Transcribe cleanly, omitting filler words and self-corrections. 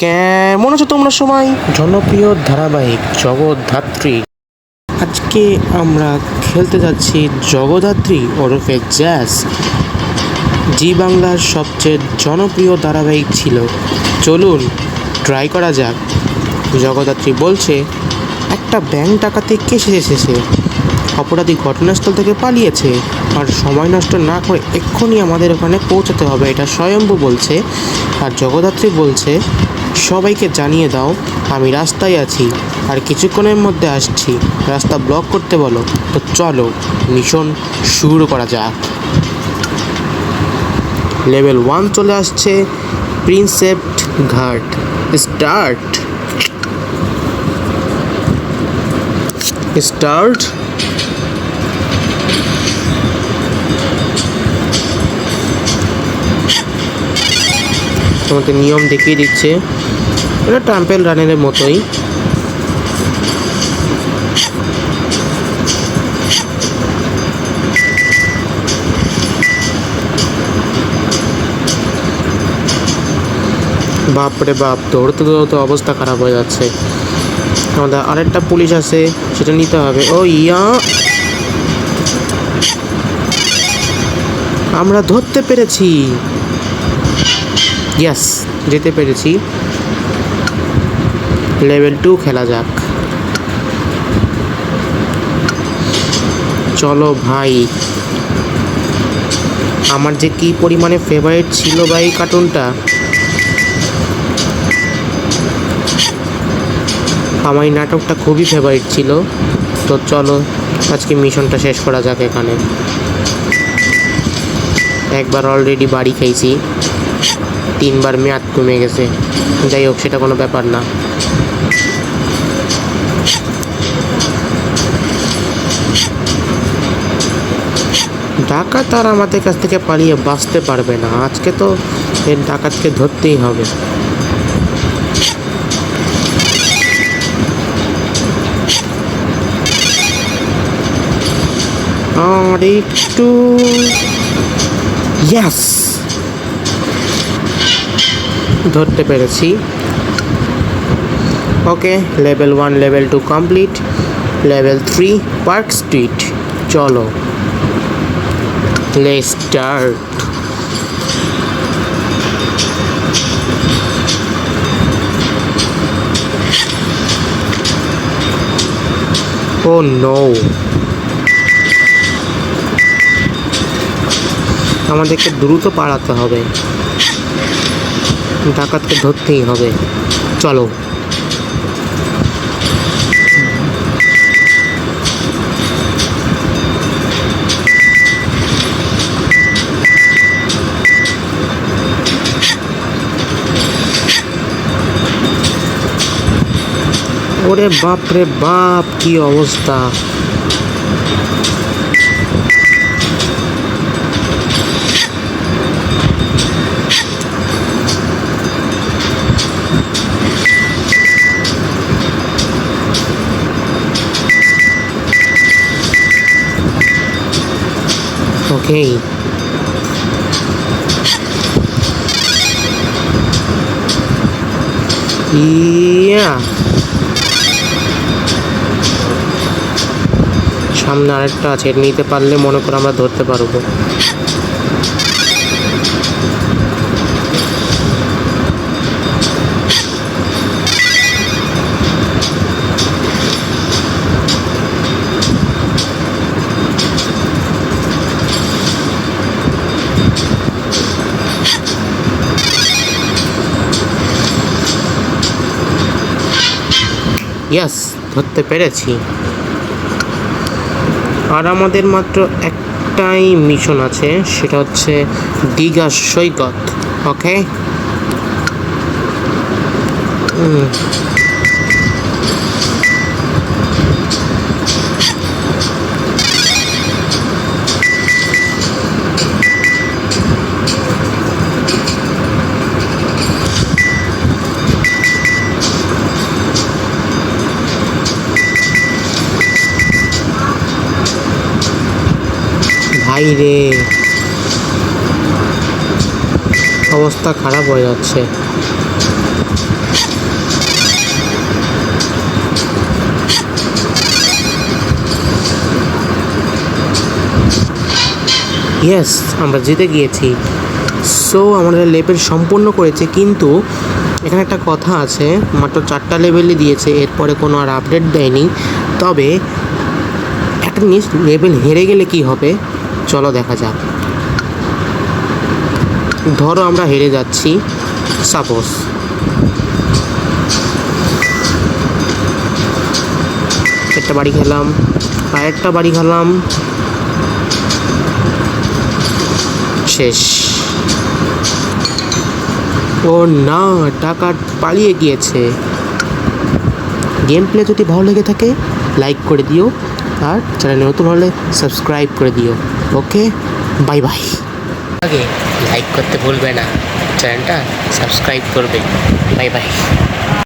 কেমন আছো তোমরা সবাই? জনপ্রিয় ধারাবাহিক জগদ্ধাত্রী। আজকে আমরা খেলতে যাচ্ছি জগদ্ধাত্রী ওরফে জ্যাজ। জি বাংলার সবচেয়ে জনপ্রিয় ধারাবাহিক ছিল। চলুন ট্রাই করা যাক। জগদ্ধাত্রী বলছে, একটা ব্যাংক ডাকাতি কেস এসেছে। অপরাধী ঘটনাস্থল থেকে পালিয়েছে, আর সময় নষ্ট না করে এক্ষুনি আমাদের ওখানে পৌঁছাতে হবে, এটা স্বয়ম্ভু বলছে। আর জগদ্ধাত্রী বলছে, সবাইকে জানিয়ে দাও আমি রাস্তায় আছি, আর কিছুক্ষণের মধ্যে আসছি, রাস্তা ব্লক করতে বলো। তো চলো মিশন শুরু করা যাক। লেভেল 1 চলে আসছে, প্রিন্সেপ্ট ঘাট। স্টার্ট। তোমাকে নিয়ম দেখিয়ে দিচ্ছে, এটা টেম্পল রানের মতোই। বাপরে বাপ, দৌড়তে দৌড়তে অবস্থা খারাপ হয়ে যাচ্ছে। আমাদের আরেকটা পুলিশ আছে, সেটা নিতে হবে। ও ইয়া, আমরা ধরতে পেরেছি। ইয়াস, যেতে পেরেছি। লেভেল 2 খেলা যাক। চলো ভাই, আমার যে কি পরিমাণে ফেভারিট ছিল ভাই কার্টুনটা। আমার এই নাটকটা খুবই ফেভারিট ছিল। তো চলো আজকে মিশনটা শেষ করা যাক এখানে। একবার অলরেডি বাড়ি খেয়েছি, 3বার মেয়াদ কমে গেছে। যাই হোক, সেটা কোনো ব্যাপার না। ডাকাত আর আমাদের কাছ থেকে পালিয়ে বাঁচতে পারবে না। আজকে তো এর ডাকাতকে ধরতেই হবে। আর একটু, ইয়াস, ধরতে পেরেছি। Okay, level 1 level 2 complete. Level 3 Park Street. চলো লেটস স্টার্ট। ও নো, আমাদেরকে দ্রুত পালাতে হবে, ডাকাতকে ধরতেই হবে। চলো। ওরে বাপ রে বাপ, কি অবস্থা! ওকে, ইয়া, সামনে আরেকটা আছে, নিতে পারলে মনে করো আমরা ধরতে পারবো। ইয়াস, ধরতে পেরেছি। আর আমাদের মাত্র একটাই মিশন আছে, সেটা হচ্ছে দীঘা সৈকত। ওকে, ভাই রে, অবস্থা খারাপ হয়ে যাচ্ছে। ইয়েস, আমরা জিতে গিয়েছি। সো আমাদের লেভেল সম্পূর্ণ করেছে, কিন্তু এখানে একটা কথা আছে, মাত্র 4টা লেভেলই দিয়েছে, এরপরে কোনো আর আপডেট দেয়নি। তবে একটা জিনিস, লেভেল হেরে গেলে কি হবে চলো দেখা যাক। ধরো আমরা হেরে যাচ্ছি, সাপোজ একটা বাড়ি খেলাম, আরেকটা বাড়ি খেলাম, শেষ। ও না, টাকা পালিয়ে গিয়েছে। গেম প্লে যদি ভালো লেগে থাকে লাইক করে দিও, আর চ্যানেলে নতুন হলে সাবস্ক্রাইব করে দিও। ওকে, বাই বাই। আগে লাইক করতে ভুলবে না, চ্যানেলটা সাবস্ক্রাইব করবে। Bye bye.